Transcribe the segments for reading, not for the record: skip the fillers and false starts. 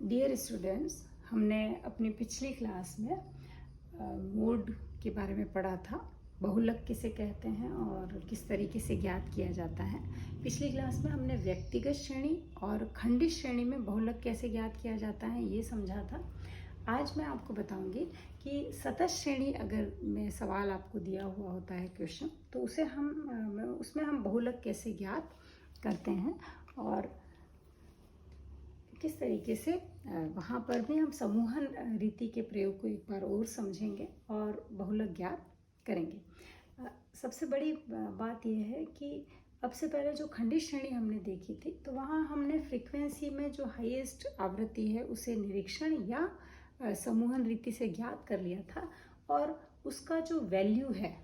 Dear students, हमने अपनी पिछली क्लास में मोड के बारे में पढ़ा था। बहुलक किसे कहते हैं और किस तरीके से ज्ञात किया जाता है। पिछली क्लास में हमने व्यक्तिगत श्रेणी और खंडित श्रेणी में बहुलक कैसे ज्ञात किया जाता है ये समझा था। आज मैं आपको बताऊंगी कि सतत श्रेणी अगर में सवाल आपको दिया हुआ होता है क्वेश्चन, तो उसमें हम बहुलक कैसे ज्ञात करते हैं और किस तरीके से वहाँ पर भी हम समूहन रीति के प्रयोग को एक बार और समझेंगे और बहुलक ज्ञात करेंगे। सबसे बड़ी बात यह है कि अब से पहले जो खंडित श्रेणी हमने देखी थी, तो वहाँ हमने फ्रीक्वेंसी में जो हाईएस्ट आवृत्ति है उसे निरीक्षण या समूहन रीति से ज्ञात कर लिया था और उसका जो वैल्यू है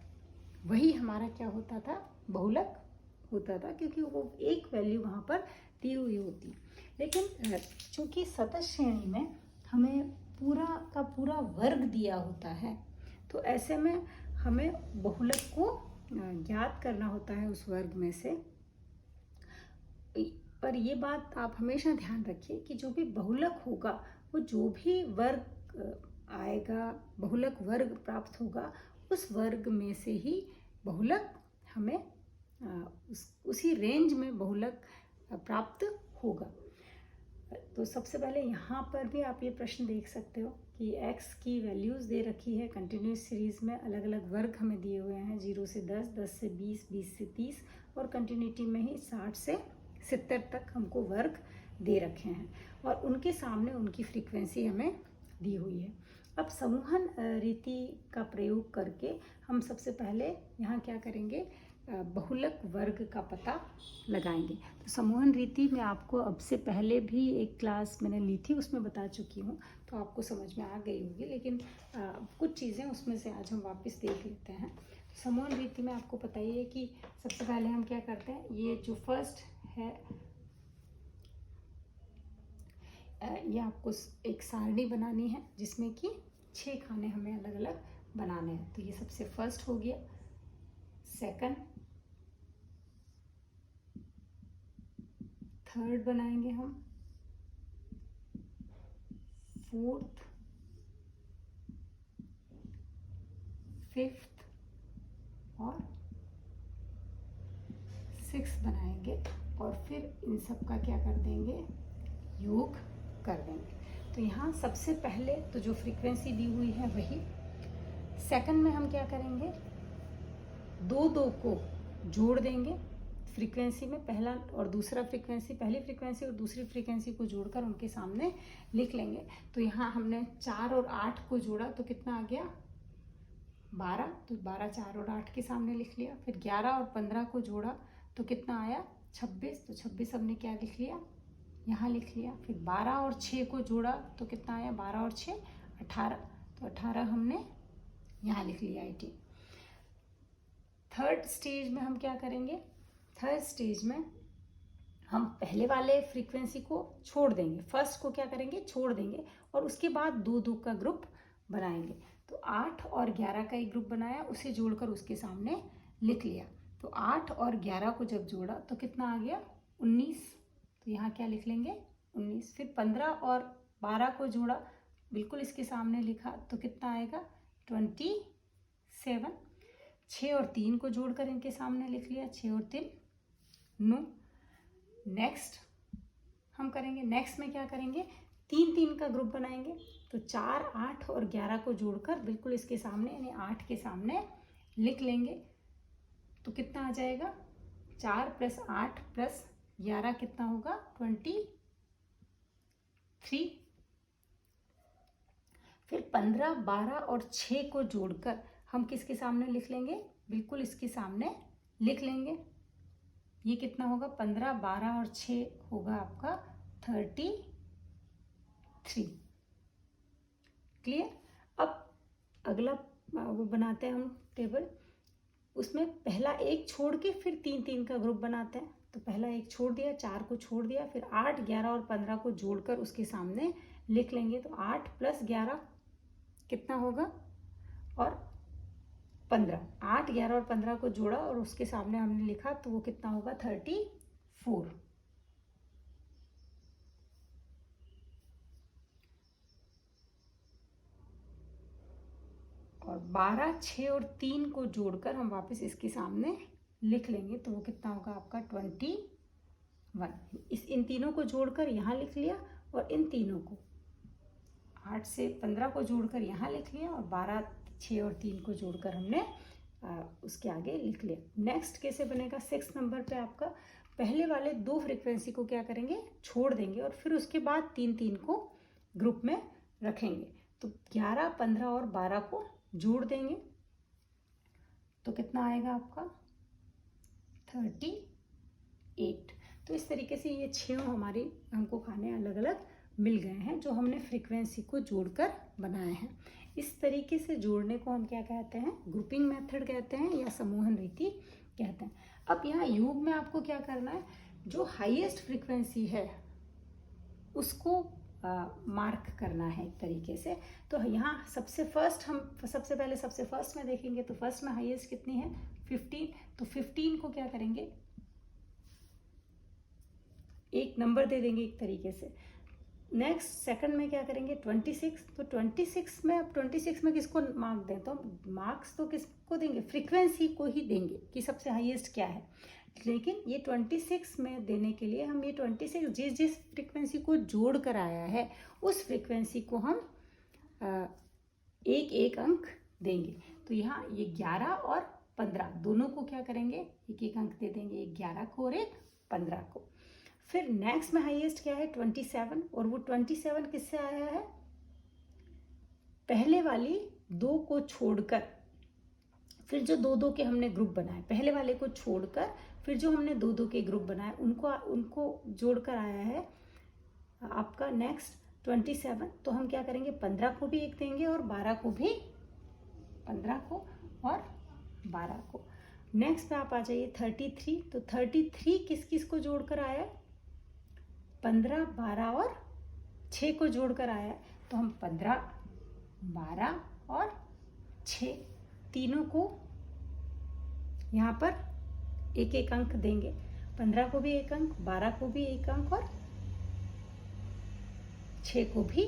वही हमारा क्या होता था, बहुलक होता था, क्योंकि वो एक वैल्यू वहाँ पर दी हुई होती। लेकिन चूंकि सतत श्रेणी में हमें पूरा का पूरा वर्ग दिया होता है, तो ऐसे में हमें बहुलक को ज्ञात करना होता है उस वर्ग में से। पर ये बात आप हमेशा ध्यान रखिए कि जो भी बहुलक होगा वो जो भी वर्ग आएगा, बहुलक वर्ग प्राप्त होगा, उस वर्ग में से ही बहुलक हमें उसी रेंज में बहुलक प्राप्त होगा। तो सबसे पहले यहाँ पर भी आप ये प्रश्न देख सकते हो कि x की वैल्यूज दे रखी है कंटिन्यूस सीरीज में, अलग अलग वर्ग हमें दिए हुए हैं, 0 से 10, 10 से 20, 20 से 30 और कंटिन्यूटी में ही 60 से 70 तक हमको वर्ग दे रखे हैं और उनके सामने उनकी फ्रीक्वेंसी हमें दी हुई है। अब समूहन रीति का प्रयोग करके हम सबसे पहले यहाँ क्या करेंगे, बहुलक वर्ग का पता लगाएंगे। तो समूहन रीति में आपको अब से पहले भी एक क्लास मैंने ली थी, उसमें बता चुकी हूँ, तो आपको समझ में आ गई होगी, लेकिन कुछ चीज़ें उसमें से आज हम वापस देख लेते हैं। तो समूहन रीति में आपको पता ही है कि सबसे पहले हम क्या करते हैं, ये जो फर्स्ट है ये आपको एक सारणी बनानी है जिसमें कि 6 खाने हमें अलग अलग बनाने हैं। तो ये सबसे फर्स्ट हो गया, सेकंड, थर्ड बनाएंगे हम, फोर्थ, फिफ्थ और सिक्स्थ बनाएंगे और फिर इन सब का क्या कर देंगे, योग कर देंगे। तो यहाँ सबसे पहले तो जो फ्रीक्वेंसी दी हुई है वही। सेकंड में हम क्या करेंगे, दो दो को जोड़ देंगे फ्रीक्वेंसी में, पहला और दूसरा फ्रीक्वेंसी, पहली फ्रीक्वेंसी और दूसरी फ्रीक्वेंसी को जोड़कर उनके सामने लिख लेंगे। तो यहाँ हमने 4 और 8 को जोड़ा तो कितना आ गया, 12, तो 12 4 और 8 के सामने लिख लिया। फिर 11 और 15 को जोड़ा तो कितना आया, 26, तो 26 हमने क्या लिख लिया, यहाँ लिख लिया। फिर 12 और 6 को जोड़ा तो कितना आया, 12 और 6 18, तो 18 हमने यहाँ लिख लिया 18। थर्ड स्टेज में हम क्या करेंगे, थर्ड स्टेज में हम पहले वाले फ्रीक्वेंसी को छोड़ देंगे, फर्स्ट को क्या करेंगे, छोड़ देंगे और उसके बाद दो दो का ग्रुप बनाएंगे। तो 8 और 11 का एक ग्रुप बनाया, उसे जोड़कर उसके सामने लिख लिया। तो 8 और 11 को जब जोड़ा तो कितना आ गया, 19, तो यहाँ क्या लिख लेंगे, 19। फिर 15 और 12 को जोड़ा, बिल्कुल इसके सामने लिखा तो कितना आएगा, 27। 6 और 3 को जोड़कर इनके सामने लिख लिया, 6 और 3 9। नेक्स्ट हम करेंगे, नेक्स्ट में क्या करेंगे, 3 3 का ग्रुप बनाएंगे। तो 4 8 और 11 को जोड़कर बिल्कुल इसके सामने यानी 8 के सामने लिख लेंगे। तो कितना आ जाएगा, 4 + 8 + 11 कितना होगा, 23। फिर 15 12 और 6 को जोड़कर हम किसके सामने लिख लेंगे, बिल्कुल इसके सामने लिख लेंगे। ये कितना होगा, 15 12 और 6 होगा आपका 33। क्लियर। अब अगला वो बनाते हैं हम टेबल, उसमें पहला एक छोड़ के फिर 3 3 का ग्रुप बनाते हैं। तो पहला एक छोड़ दिया, 4 को छोड़ दिया, फिर 8 11 और 15 को जोड़कर उसके सामने लिख लेंगे। तो 8 + 11 कितना होगा, और 15, 8 11 और 15 को जोड़ा और उसके सामने हमने लिखा तो वो कितना होगा, 34। 12, 6 और 3 को जोड़कर हम वापस इसके सामने लिख लेंगे तो वो कितना होगा आपका 21। इन तीनों को जोड़कर यहाँ लिख लिया और इन तीनों को 8 से 15 को जोड़कर यहाँ लिख लिया और 12, 6 और 3 को जोड़कर हमने उसके आगे लिख लिया। नेक्स्ट कैसे बनेगा? 6 नंबर पे आपका पहले वाले 2 फ्रीक्वेंसी को क्या करेंगे? छोड़ देंगे और फिर उसके बाद 3 को ग्रुप में रखेंगे। तो 11, 15 और 12 को जोड़ देंगे तो कितना आएगा आपका 38। तो इस तरीके से ये 6 हमारे हमको खाने अलग अलग मिल गए हैं जो हमने फ्रीक्वेंसी को जोड़कर बनाए हैं। इस तरीके से जोड़ने को हम क्या कहते हैं? ग्रुपिंग मेथड कहते हैं या समूहन रीति कहते हैं। अब यहाँ योग में आपको क्या करना है? जो हाईएस्ट फ्रीक्वेंसी है उसको मार्क करना है एक तरीके से। तो यहाँ सबसे पहले सबसे फर्स्ट में देखेंगे तो फर्स्ट में हाईएस्ट कितनी है? 15। तो 15 को क्या करेंगे? एक नंबर दे देंगे एक तरीके से। नेक्स्ट सेकंड में क्या करेंगे? 26। तो 26 में, अब 26 में किसको मार्क दें? तो मार्क्स तो किसको देंगे? फ्रीक्वेंसी को ही देंगे कि सबसे हाईएस्ट क्या है। लेकिन ये 26 में देने के लिए हम ये 26 जिस फ्रीक्वेंसी को जोड़ कर आया है उस फ्रीक्वेंसी को हम एक अंक देंगे। तो यहाँ ये 11 और 15 दोनों को क्या करेंगे? एक अंक दे देंगे, एक 11 को और एक 15 को। फिर नेक्स्ट में हाईएस्ट क्या है? 27। और वो 27 किससे आया है? पहले वाली 2 को छोड़कर फिर जो 2 के हमने ग्रुप बनाए, पहले वाले को छोड़कर फिर जो हमने 2 के ग्रुप बनाए उनको जोड़कर आया है आपका नेक्स्ट 27। तो हम क्या करेंगे? 15 को भी एक देंगे और 12 को भी, 15 को और 12 को। नेक्स्ट पे आप आ जाइए 33। तो 33 किस को जोड़कर आया है? 15, 12 और 6 को जोड़कर आया है। तो हम 15, 12 और 6 तीनों को यहाँ पर एक अंक देंगे। 15 को भी एक अंक, 12 को भी एक अंक और 6 को भी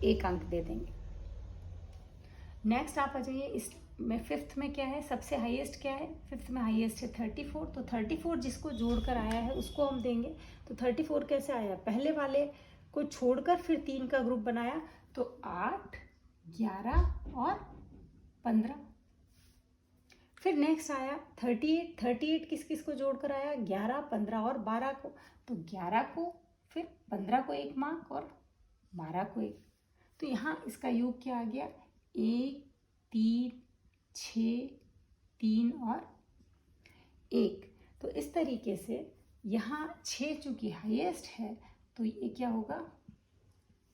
एक अंक दे देंगे। नेक्स्ट आप आ जाइए इसमें 5th में क्या है? सबसे हाईएस्ट क्या है? 5th में हाईएस्ट है 34। तो 34 जिसको जोड़कर आया है उसको हम देंगे। तो 34 कैसे आया? पहले वाले को छोड़कर फिर 3 का ग्रुप बनाया तो 8, 11 और 15। फिर नेक्स्ट आया 38। 38 किस को जोड़कर आया? 11, 15 और 12 को। तो 11 को, फिर 15 को एक मार्क और 12 को एक। तो यहाँ इसका योग क्या आ गया? 1, 3, 6, 3 और 1। तो इस तरीके से यहाँ 6 चूंकि हाईएस्ट है तो ये क्या होगा?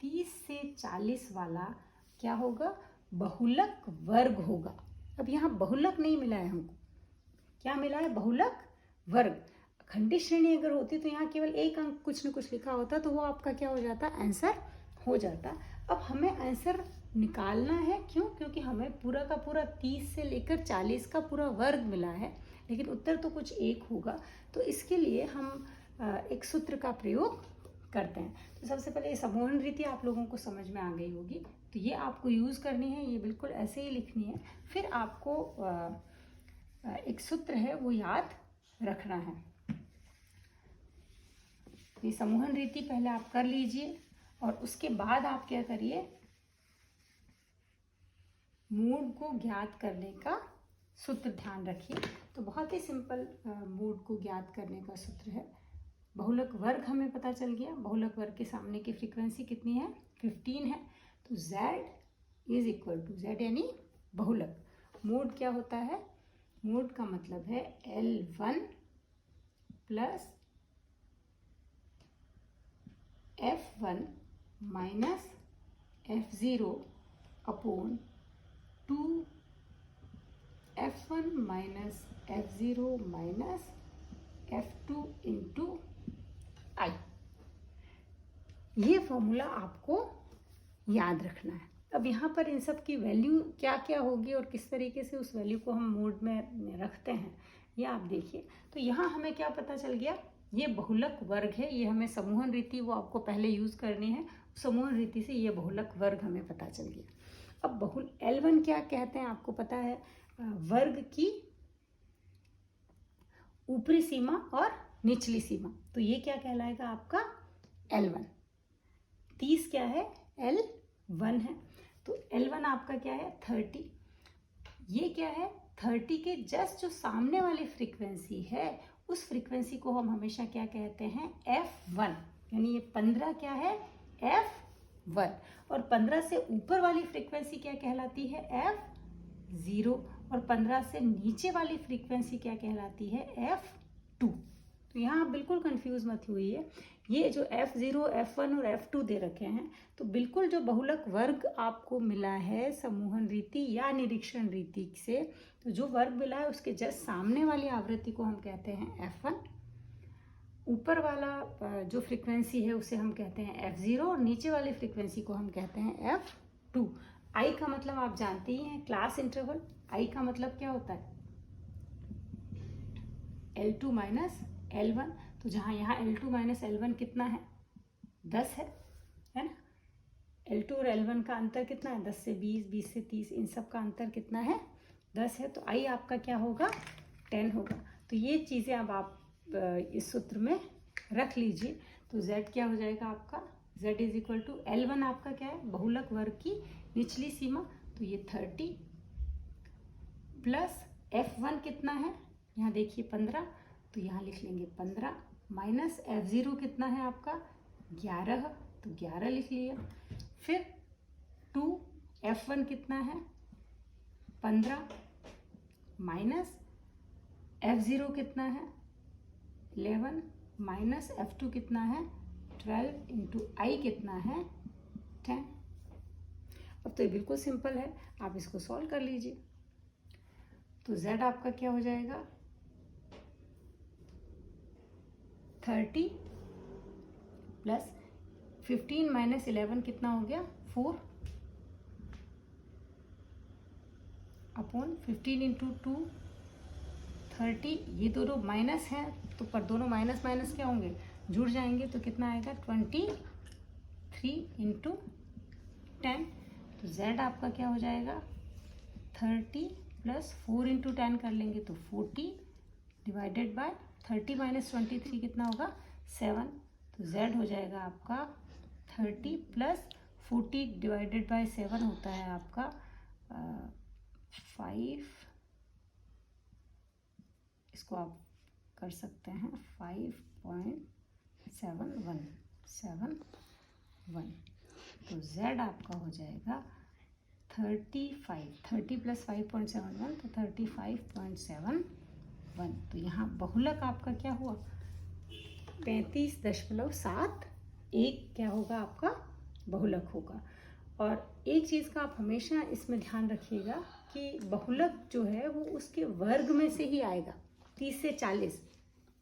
30 से 40 वाला क्या होगा? बहुलक वर्ग होगा। अब यहाँ बहुलक नहीं मिला है हमको, क्या मिला है? बहुलक वर्ग। अखंडित श्रेणी अगर होती तो यहाँ केवल एक अंक कुछ न कुछ लिखा होता तो वो आपका क्या हो जाता? आंसर हो जाता। अब हमें आंसर निकालना है, क्यों? क्योंकि हमें पूरा का पूरा 30 से लेकर 40 का पूरा वर्ग मिला है लेकिन उत्तर तो कुछ एक होगा। तो इसके लिए हम एक सूत्र का प्रयोग करते हैं। तो सबसे पहले ये समूहन रीति आप लोगों को समझ में आ गई होगी, तो ये आपको यूज़ करनी है, ये बिल्कुल ऐसे ही लिखनी है। फिर आपको एक सूत्र है वो याद रखना है। ये समूहन रीति पहले आप कर लीजिए और उसके बाद आप क्या करिए? मूड को ज्ञात करने का सूत्र ध्यान रखिए। तो बहुत ही सिंपल मूड को ज्ञात करने का सूत्र है। बहुलक वर्ग हमें पता चल गया। बहुलक वर्ग के सामने की फ्रीक्वेंसी कितनी है? 15 है। तो z is equal to, z यानी बहुलक। मोड क्या होता है? मोड का मतलब है L1 plus F1 minus F0 upon 2 F1 minus F0 minus F2 into I। ये फॉर्मूला आपको याद रखना है। अब यहाँ पर इन सब की वैल्यू क्या क्या होगी और किस तरीके से उस वैल्यू को हम मोड में रखते हैं ये आप देखिए। तो यहाँ हमें क्या पता चल गया? ये बहुलक वर्ग है। ये हमें समूहन रीति वो आपको पहले यूज़ करनी है। समूहन रीति से ये बहुलक वर्ग हमें पता चल गया। अब बहुल L1 क्या कहते हैं आपको पता है, वर्ग की ऊपरी सीमा और निचली सीमा, तो ये क्या कहलाएगा आपका L1। 30 क्या है, L1 है, तो L1 आपका क्या है 30। ये क्या है 30 के जस्ट जो सामने वाली फ्रीक्वेंसी है उस फ्रीक्वेंसी को हम हमेशा क्या कहते हैं F1, यानी ये 15 क्या है F1, और 15 से ऊपर वाली फ्रीक्वेंसी क्या कहलाती है F0, और 15 से नीचे वाली फ्रीक्वेंसी क्या कहलाती है F2। तो यहाँ आप बिल्कुल कंफ्यूज मत होइए, ये जो F0, F1 और F2 दे रखे हैं, तो बिल्कुल जो बहुलक वर्ग आपको मिला है समूहन रीति या निरीक्षण रीति से, तो जो वर्ग मिला है उसके जस्ट सामने वाली आवृत्ति को हम कहते हैं F1, ऊपर वाला जो फ्रीक्वेंसी है उसे हम कहते हैं F0, और नीचे वाली फ्रीक्वेंसी को हम कहते हैं F2। आई का मतलब आप जानते ही हैं, क्लास इंटरवल। आई का मतलब क्या होता है L2 माइनस L1, तो जहाँ यहाँ L2 माइनस L1 कितना है 10 है ना। L2 और L1 का अंतर कितना है 10 से 20, 20 से 30, इन सब का अंतर कितना है 10 है, तो आई आपका क्या होगा 10 होगा। तो ये चीज़ें अब आप इस सूत्र में रख लीजिए। तो Z क्या हो जाएगा आपका, Z is equal to L1 आपका क्या है बहुलक वर्ग की निचली सीमा, तो ये 30 प्लस F1 कितना है यहाँ देखिए 15, तो यहाँ लिख लेंगे 15 माइनस F0 कितना है आपका 11, तो 11 लिख लिया। फिर 2 F1 कितना है 15 माइनस F0 कितना है 11 माइनस F2 कितना है 12 इंटू आई कितना है 10। अब तो ये बिल्कुल सिंपल है, आप इसको सॉल्व कर लीजिए। तो Z आपका क्या हो जाएगा 30 प्लस 15 माइनस 11 कितना हो गया 4 अपॉन 15 इंटू 2 30, ये दोनों माइनस हैं तो पर दोनों माइनस माइनस क्या होंगे जुड़ जाएंगे, तो कितना आएगा 23 इंटू 10। तो Z आपका क्या हो जाएगा 30 प्लस 4 इंटू 10 कर लेंगे तो 40 डिवाइडेड बाय 30 माइनस 23 कितना होगा 7, तो Z हो जाएगा आपका 30 प्लस 40 डिवाइडेड बाय 7 होता है आपका 5, इसको आप कर सकते हैं 5.71, तो Z आपका हो जाएगा 30 प्लस 5.71 तो 35.71। तो यहाँ बहुलक आपका क्या हुआ 35.7, क्या होगा आपका बहुलक होगा। और एक चीज़ का आप हमेशा इसमें ध्यान रखिएगा कि बहुलक जो है वो उसके वर्ग में से ही आएगा, 30 से 40,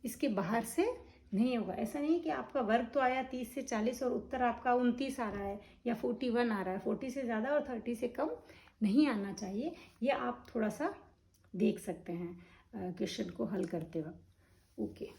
इसके बाहर से नहीं होगा। ऐसा नहीं कि आपका वर्ग तो आया 30 से 40 और उत्तर आपका 29 आ रहा है या 41 आ रहा है, 40 से ज़्यादा और 30 से कम नहीं आना चाहिए। ये आप थोड़ा सा देख सकते हैं क्वेश्चन को हल करते वक्त। ओके।